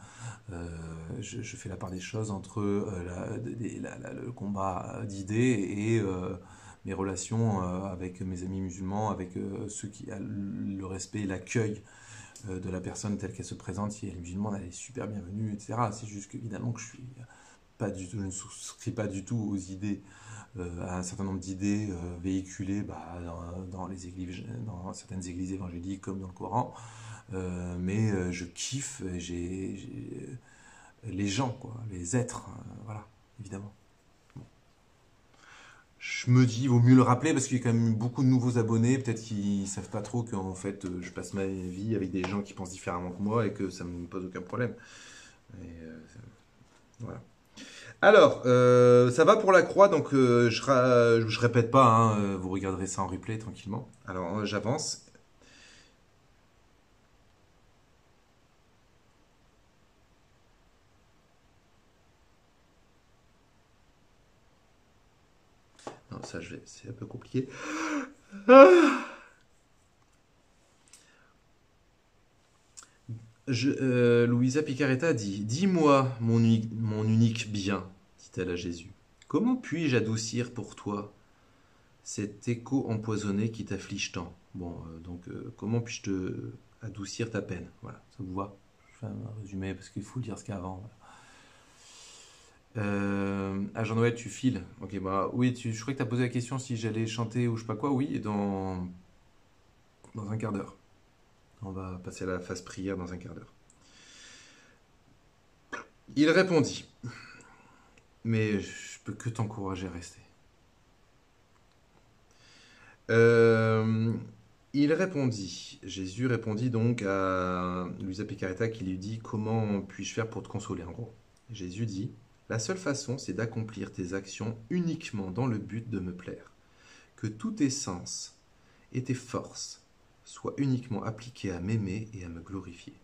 Je fais la part des choses entre le combat d'idées et mes relations avec mes amis musulmans, avec ceux qui ont le respect et l'accueil de la personne telle qu'elle se présente. Si elle est musulmane, elle est super bienvenue, etc. C'est juste qu'évidemment que je ne souscris pas du tout aux idées, à un certain nombre d'idées véhiculées dans les églises, dans certaines églises évangéliques comme dans le Coran. Mais je kiffe les gens, quoi, les êtres, voilà, évidemment. Je me dis, il vaut mieux le rappeler parce qu'il y a quand même beaucoup de nouveaux abonnés. Peut-être qu'ils ne savent pas trop qu'en fait, je passe ma vie avec des gens qui pensent différemment que moi et que ça ne me pose aucun problème. Et, voilà. Alors, ça va pour la croix, donc je répète pas, hein, vous regarderez ça en replay tranquillement. Alors, j'avance. Non, ça, c'est un peu compliqué. Louisa Picaretta dit: Dis-moi, mon unique bien, dit-elle à Jésus, comment puis-je adoucir pour toi cet écho empoisonné qui t'afflige tant? Bon, comment puis-je te adoucir ta peine? Voilà, ça vous va? Je fais un résumé parce qu'il faut lire ce qu'il y a avant. Ah, Jean-Noël, tu files. Ok, bah oui, je crois que tu as posé la question si j'allais chanter ou je sais pas quoi. Oui, dans un quart d'heure. On va passer à la phase prière dans un quart d'heure. Il répondit: Mais je peux que t'encourager à rester. Jésus répondit donc à Luisa Picaretta qui lui dit: Comment puis-je faire pour te consoler, en gros? Jésus dit: La seule façon, c'est d'accomplir tes actions uniquement dans le but de me plaire. Que tous tes sens et tes forces soient uniquement appliqués à m'aimer et à me glorifier.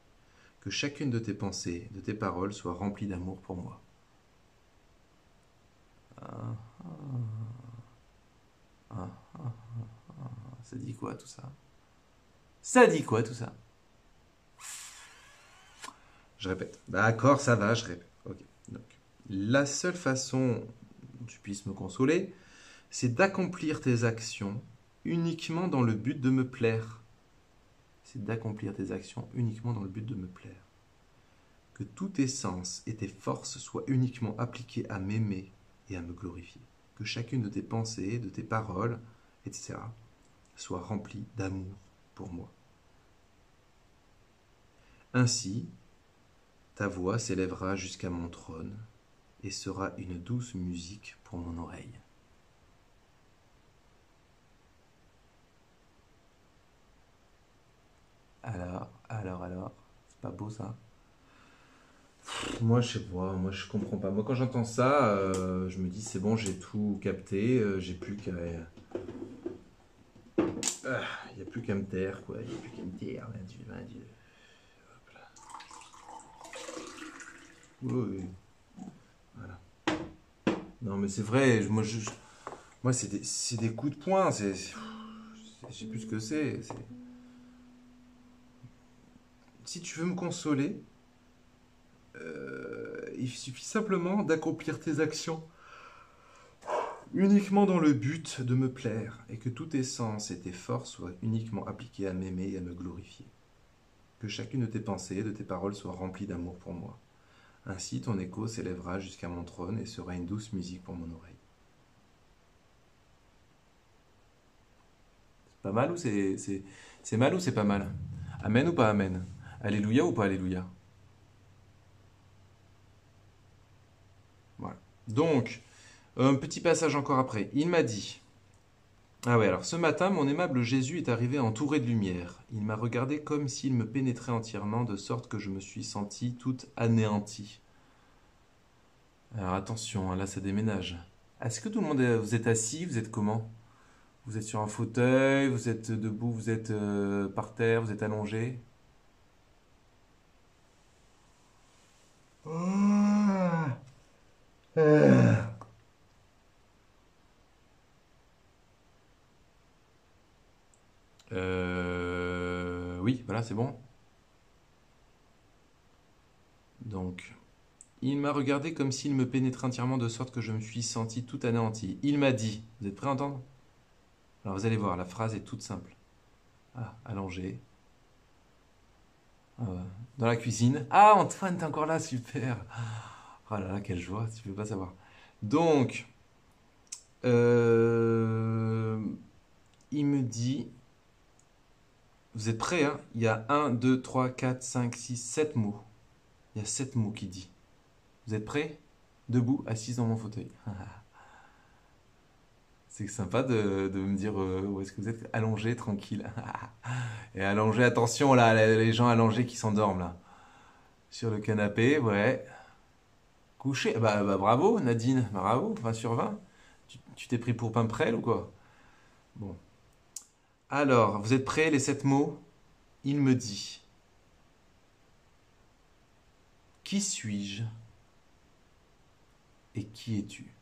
Que chacune de tes pensées, de tes paroles soit remplie d'amour pour moi. Ça dit quoi tout ça? Ça dit quoi tout ça? Je répète. D'accord, ça va, je répète. Ok. Donc, la seule façon dont tu puisses me consoler, c'est d'accomplir tes actions uniquement dans le but de me plaire. C'est d'accomplir tes actions uniquement dans le but de me plaire. que tous tes sens et tes forces soient uniquement appliqués à m'aimer et à me glorifier. Que chacune de tes pensées, de tes paroles, etc., soit remplie d'amour pour moi. Ainsi, ta voix s'élèvera jusqu'à mon trône et sera une douce musique pour mon oreille. Alors, c'est pas beau ça? Moi, je sais pas, moi je comprends pas. Moi, quand j'entends ça, je me dis c'est bon, j'ai tout capté, j'ai plus qu'à. Il n'y a plus qu'à me taire, quoi. Il n'y a plus qu'à me taire, mon Dieu, mon Dieu. Hop là. Oui, voilà. Non, mais c'est vrai, moi c'est des coups de poing, je sais plus ce que c'est. Si tu veux me consoler, il suffit simplement d'accomplir tes actions uniquement dans le but de me plaire, et que tous tes sens et tes forces soient uniquement appliqués à m'aimer et à me glorifier. Que chacune de tes pensées et de tes paroles soit remplie d'amour pour moi. Ainsi ton écho s'élèvera jusqu'à mon trône et sera une douce musique pour mon oreille. C'est pas mal ou c'est mal ou c'est pas mal? Amen ou pas amen? Alléluia ou pas alléluia? Voilà. Donc, un petit passage encore après. Il m'a dit... Ah ouais, alors ce matin, mon aimable Jésus est arrivé entouré de lumière. Il m'a regardé comme s'il me pénétrait entièrement, de sorte que je me suis senti toute anéantie. Alors attention, hein, là ça déménage. Est-ce que tout le monde vous êtes assis? Vous êtes comment? Vous êtes sur un fauteuil? Vous êtes debout? Vous êtes par terre? Vous êtes allongé? Ah. Oui, voilà, c'est bon. Donc, il m'a regardé comme s'il me pénétrait entièrement, de sorte que je me suis senti tout anéanti. Il m'a dit, vous êtes prêts à entendre? Alors vous allez voir, la phrase est toute simple. Ah, allongé. Dans la cuisine. Ah, Antoine, t'es encore là, super. Oh là là, quelle joie, tu peux pas savoir. Donc, euh, il me dit, vous êtes prêts, hein? Il y a 1, 2, 3, 4, 5, 6, 7 mots. Il y a 7 mots qui dit. Vous êtes prêts? Debout, assise dans mon fauteuil. C'est sympa de me dire où est-ce que vous êtes allongé, tranquille. Et allongé, attention là, les gens allongés qui s'endorment là. Sur le canapé, ouais. Couché, bah bravo Nadine, bravo, 20 sur 20. Tu t'es pris pour Pimprel ou quoi? Bon. Alors, vous êtes prêts, les 7 mots? Il me dit. Qui suis-je et qui es-tu?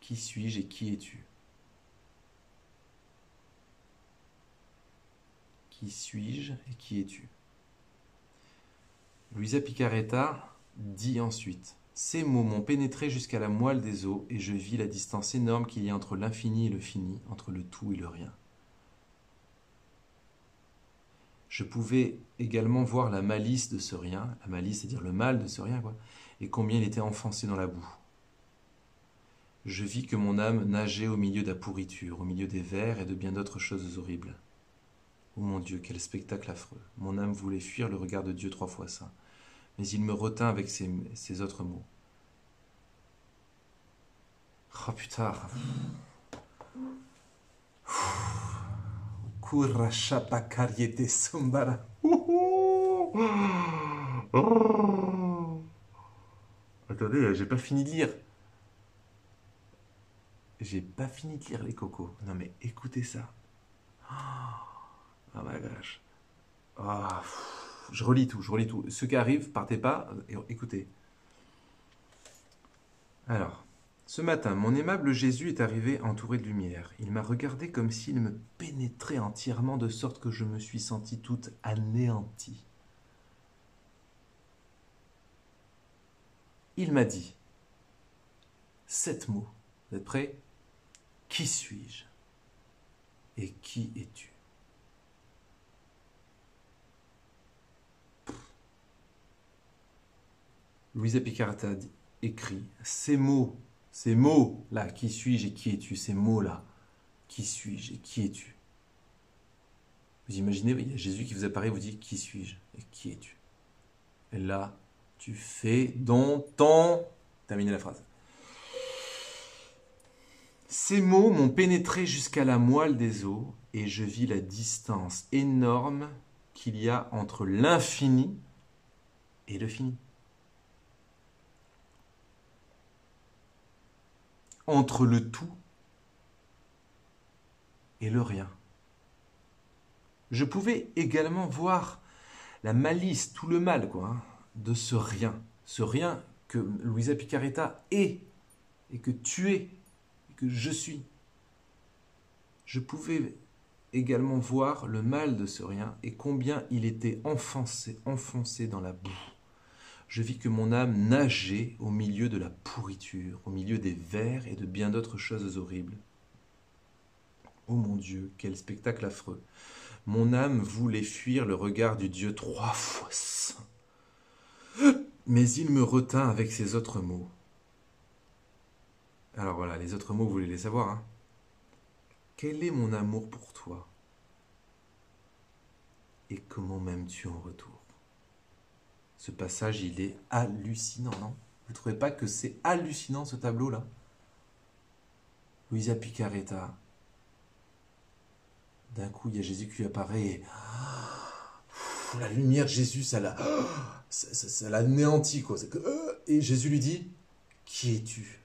Qui suis-je et qui es-tu? Qui suis-je et qui es-tu? Luisa Picaretta dit ensuite: ces mots m'ont pénétré jusqu'à la moelle des os, et je vis la distance énorme qu'il y a entre l'infini et le fini, entre le tout et le rien. Je pouvais également voir la malice de ce rien, la malice c'est-à-dire le mal de ce rien, quoi, et combien il était enfoncé dans la boue. Je vis que mon âme nageait au milieu de la pourriture, au milieu des vers et de bien d'autres choses horribles. Oh mon Dieu, quel spectacle affreux! Mon âme voulait fuir le regard de Dieu 3 fois saint, mais il me retint avec ces autres mots. Oh putain! Kurashapa kariete sombara. Attendez, j'ai pas fini de lire. J'ai pas fini de lire les cocos. Non mais écoutez ça. Oh my gosh. Ah, je relis tout, je relis tout. Ceux qui arrivent, partez pas, écoutez. Alors, ce matin, mon aimable Jésus est arrivé entouré de lumière. Il m'a regardé comme s'il me pénétrait entièrement, de sorte que je me suis senti toute anéantie. Il m'a dit 7 mots. Vous êtes prêts? Qui suis-je et qui es-tu? Louisa Picaretta écrit ces mots-là, qui suis-je et qui es-tu, ces mots-là, qui suis-je et qui es-tu. Vous imaginez, il y a Jésus qui vous apparaît et vous dit qui suis-je et qui es-tu. Et là, tu fais dans ton... Terminez la phrase. Ces mots m'ont pénétré jusqu'à la moelle des os et je vis la distance énorme qu'il y a entre l'infini et le fini. Entre le tout et le rien. Je pouvais également voir la malice, tout le mal, de ce rien que Louisa Picaretta est, et que tu es, et que je suis. Je pouvais également voir le mal de ce rien, et combien il était enfoncé dans la boue. Je vis que mon âme nageait au milieu de la pourriture, au milieu des vers et de bien d'autres choses horribles. Oh mon Dieu, quel spectacle affreux! Mon âme voulait fuir le regard du Dieu 3 fois saint. Mais il me retint avec ces autres mots. Alors voilà, les autres mots, vous voulez les savoir, hein? Quel est mon amour pour toi? Et comment m'aimes-tu en retour? Ce passage, il est hallucinant, non? Vous ne trouvez pas que c'est hallucinant, ce tableau-là? Louisa Picaretta. D'un coup, il y a Jésus qui lui apparaît et... la lumière de Jésus, ça l'anéantit, quoi. Et Jésus lui dit, qui es-tu?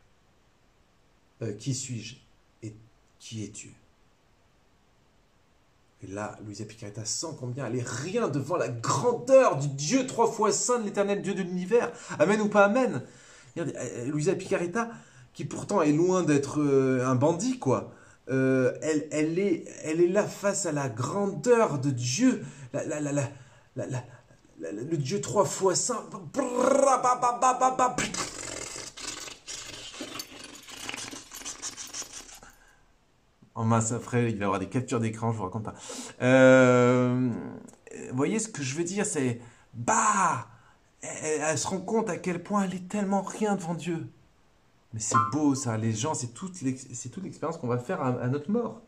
Qui suis-je? Et qui es-tu? Et là, Louisa Picaretta sent combien elle est rien devant la grandeur du Dieu 3 fois saint, de l'éternel Dieu de l'univers. Amen ou pas amen? Louisa Picaretta, qui pourtant est loin d'être un bandit, quoi. Elle est là face à la grandeur de Dieu, le Dieu 3 fois saint. Oh mince, après, il va y avoir des captures d'écran, je vous raconte pas. Vous voyez ce que je veux dire, c'est... elle se rend compte à quel point elle est tellement rien devant Dieu. Mais c'est beau ça, les gens, c'est toute l'expérience qu'on va faire à notre mort.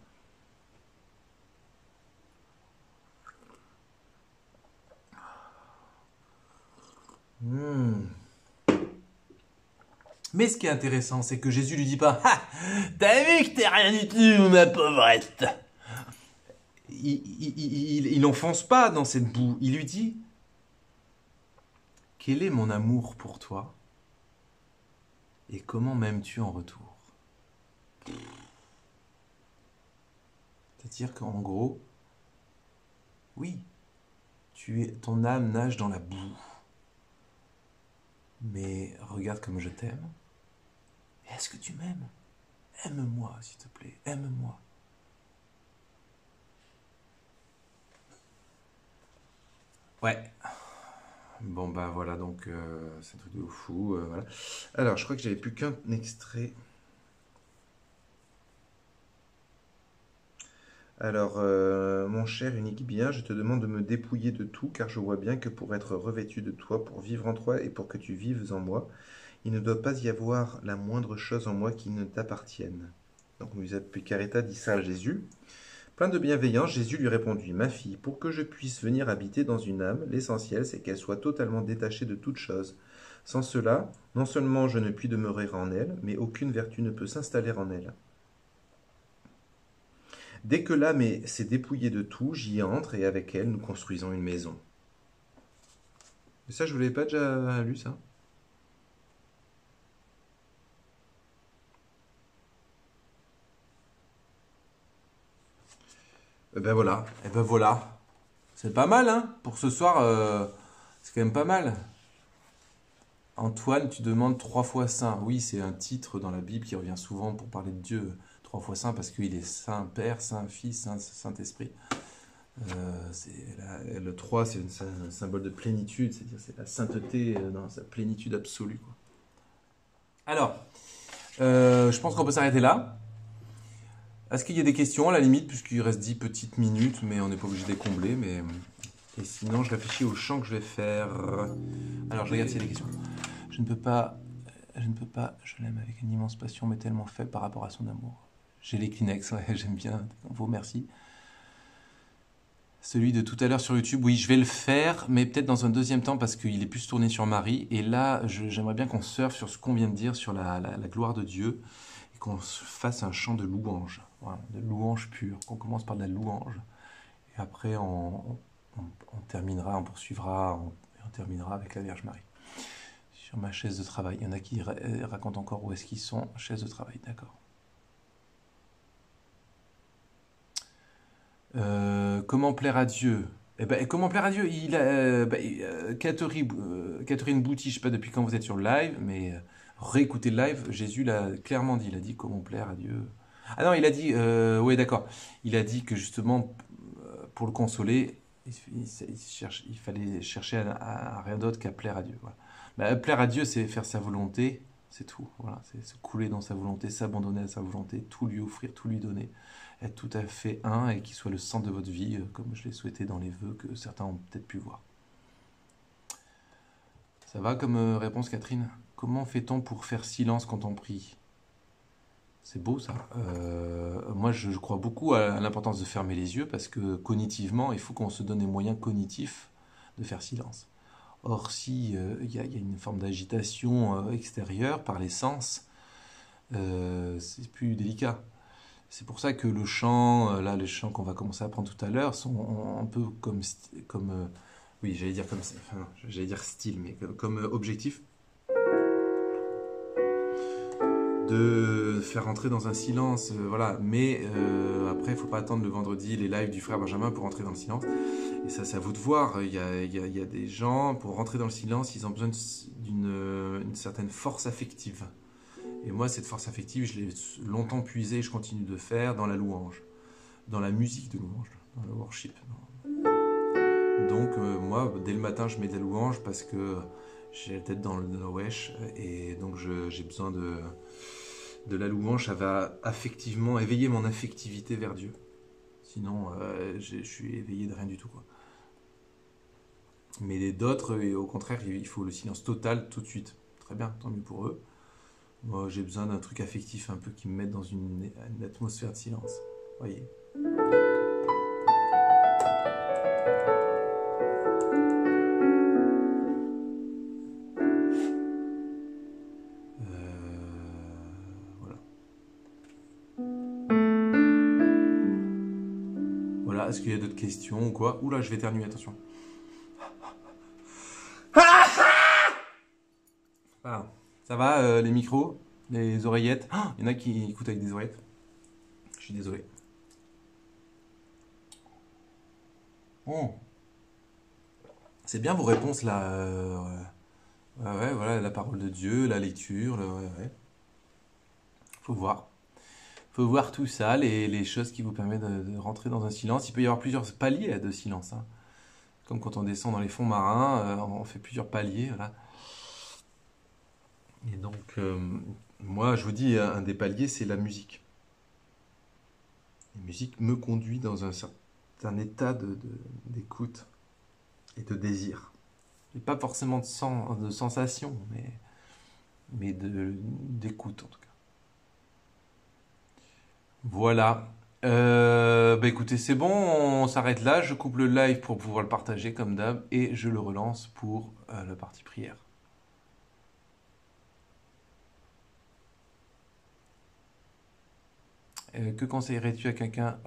Mais ce qui est intéressant, c'est que Jésus lui dit pas « Ah, t'as vu que t'es rien du tout, ma pauvrette !» Il n'enfonce pas dans cette boue. Il lui dit « Quel est mon amour pour toi ? Et comment m'aimes-tu en retour ?» C'est-à-dire qu'en gros, oui, ton âme nage dans la boue. Mais regarde comme je t'aime. Est-ce que tu m'aimes? Aime-moi, s'il te plaît, aime-moi. Ouais. Bon bah voilà, donc c'est un truc de fou. Voilà. Alors, je crois que j'avais plus qu'un extrait. Alors, mon cher unique bien, je te demande de me dépouiller de tout, car je vois bien que pour être revêtu de toi, pour vivre en toi et pour que tu vives en moi, il ne doit pas y avoir la moindre chose en moi qui ne t'appartienne. Donc, Louisa Picaretta dit ça à Jésus. Plein de bienveillance, Jésus lui répondit, « Ma fille, pour que je puisse venir habiter dans une âme, l'essentiel, c'est qu'elle soit totalement détachée de toute chose. Sans cela, non seulement je ne puis demeurer en elle, mais aucune vertu ne peut s'installer en elle. Dès que l'âme s'est dépouillée de tout, j'y entre et avec elle, nous construisons une maison. » Et ça, je ne vous l'avais pas déjà lu, ça? Et ben voilà. C'est pas mal, hein? Pour ce soir, c'est quand même pas mal. Antoine, tu demandes 3 fois saint. Oui, c'est un titre dans la Bible qui revient souvent pour parler de Dieu. 3 fois saint parce qu'il est Saint Père, Saint Fils, Saint-Esprit. Le 3, c'est un symbole de plénitude, c'est-à-dire c'est la sainteté dans sa plénitude absolue, quoi. Alors, je pense qu'on peut s'arrêter là. Est-ce qu'il y a des questions à la limite, puisqu'il reste 10 petites minutes, mais on n'est pas obligé de les combler. Et sinon, je réfléchis au chant que je vais faire. Alors, je regarde s'il y a des questions. Je ne peux pas, je l'aime avec une immense passion, mais tellement faible par rapport à son amour. J'ai les Kleenex, ouais, j'aime bien, vos merci. Celui de tout à l'heure sur YouTube, oui, je vais le faire, mais peut-être dans un deuxième temps parce qu'il est plus tourné sur Marie. Et là, j'aimerais bien qu'on surfe sur ce qu'on vient de dire, sur la gloire de Dieu, et qu'on fasse un chant de louange, voilà, de louange pure, qu'on commence par de la louange. Et après, on terminera, on poursuivra, on terminera avec la Vierge Marie. Sur ma chaise de travail. Il y en a qui racontent encore où est-ce qu'ils sont. Chaise de travail, d'accord. Comment plaire à Dieu? Eh ben, comment plaire à Dieu? Catherine Bouty, je sais pas depuis quand vous êtes sur le live, mais réécoutez le live. Jésus l'a clairement dit. Il a dit comment plaire à Dieu. Ah non, il a dit, oui, d'accord. Il a dit que justement, pour le consoler, il fallait chercher à rien d'autre qu'à plaire à Dieu. Voilà. Bah, plaire à Dieu, c'est faire sa volonté, c'est tout. Voilà, c'est se couler dans sa volonté, s'abandonner à sa volonté, tout lui offrir, tout lui donner, être tout à fait un et qu'il soit le centre de votre vie, comme je l'ai souhaité dans les vœux que certains ont peut-être pu voir. Ça va comme réponse, Catherine? Comment fait-on pour faire silence quand on prie? C'est beau ça. Moi, je crois beaucoup à l'importance de fermer les yeux parce que cognitivement, il faut qu'on se donne les moyens cognitifs de faire silence. Or, si il y a une forme d'agitation extérieure par les sens, c'est plus délicat. C'est pour ça que le chant, là, les chants qu'on va commencer à apprendre tout à l'heure, sont un peu comme oui, j'allais dire comme, enfin, j'allais dire style, mais comme objectif de faire rentrer dans un silence, voilà. Mais après, il faut pas attendre le vendredi les lives du frère Benjamin pour rentrer dans le silence. Et ça, c'est à vous de voir. Il y a des gens, pour rentrer dans le silence, ils ont besoin d'une certaine force affective. Et moi, cette force affective, je l'ai longtemps puisée et je continue de faire dans la louange, dans la musique de louange, dans le worship. Donc, moi, dès le matin, je mets des louanges parce que j'ai la tête dans le wesh et donc j'ai besoin de la louange. Ça va affectivement éveiller mon affectivité vers Dieu. Sinon, je suis éveillé de rien du tout, quoi. Mais d'autres, au contraire, il faut le silence total tout de suite. Très bien, tant mieux pour eux. Moi, j'ai besoin d'un truc affectif un peu qui me mette dans une atmosphère de silence. Voyez. Voilà. Voilà, est-ce qu'il y a d'autres questions ou quoi? Oula, je vais éternuer, attention. Voilà. Ça va, les micros, les oreillettes? Il y en a qui écoutent avec des oreillettes. Je suis désolé. Oh. C'est bien vos réponses là. Ouais, voilà, la parole de Dieu, la lecture, ouais. Faut voir. Faut voir tout ça, les choses qui vous permettent de rentrer dans un silence. Il peut y avoir plusieurs paliers de silence, hein. Comme quand on descend dans les fonds marins, on fait plusieurs paliers, voilà. Et donc, moi, je vous dis, un des paliers, c'est la musique. La musique me conduit dans un certain état d'écoute et de désir. Et pas forcément de sensation, mais d'écoute en tout cas. Voilà. Bah écoutez, c'est bon, on s'arrête là. Je coupe le live pour pouvoir le partager comme d'hab et je le relance pour la partie prière. Que conseillerais-tu à quelqu'un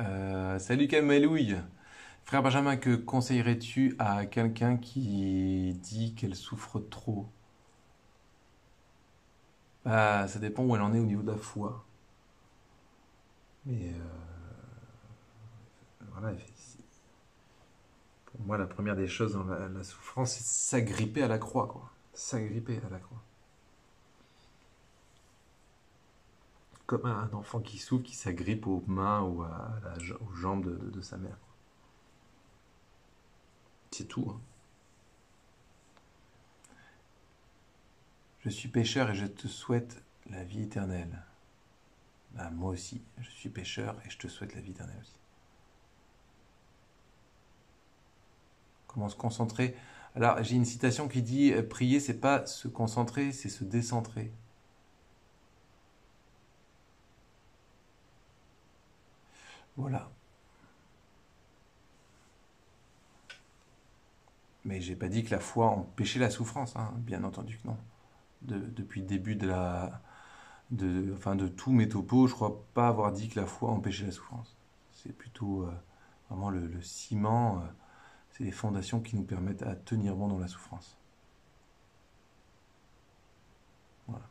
Salut Camelouille. Frère Benjamin, que conseillerais-tu à quelqu'un qui dit qu'elle souffre trop? Bah, ça dépend où elle en est au niveau de la foi. Mais voilà, pour moi, la première des choses dans la souffrance, c'est s'agripper à la croix, quoi. S'agripper à la croix. Comme un enfant qui souffre, qui s'agrippe aux mains ou aux jambes de sa mère. C'est tout, hein. Je suis pécheur et je te souhaite la vie éternelle. Bah, moi aussi, je suis pécheur et je te souhaite la vie éternelle aussi. Comment se concentrer? Alors, j'ai une citation qui dit prier, c'est pas se concentrer, c'est se décentrer. Voilà. Mais j'ai pas dit que la foi empêchait la souffrance, hein. Bien entendu que non. Depuis le début de tous mes topos, je crois pas avoir dit que la foi empêchait la souffrance. C'est plutôt vraiment le ciment, c'est les fondations qui nous permettent à tenir bon dans la souffrance. Voilà.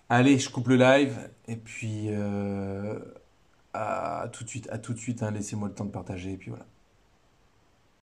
Allez, je coupe le live et puis à tout de suite, hein, laissez-moi le temps de partager et puis voilà.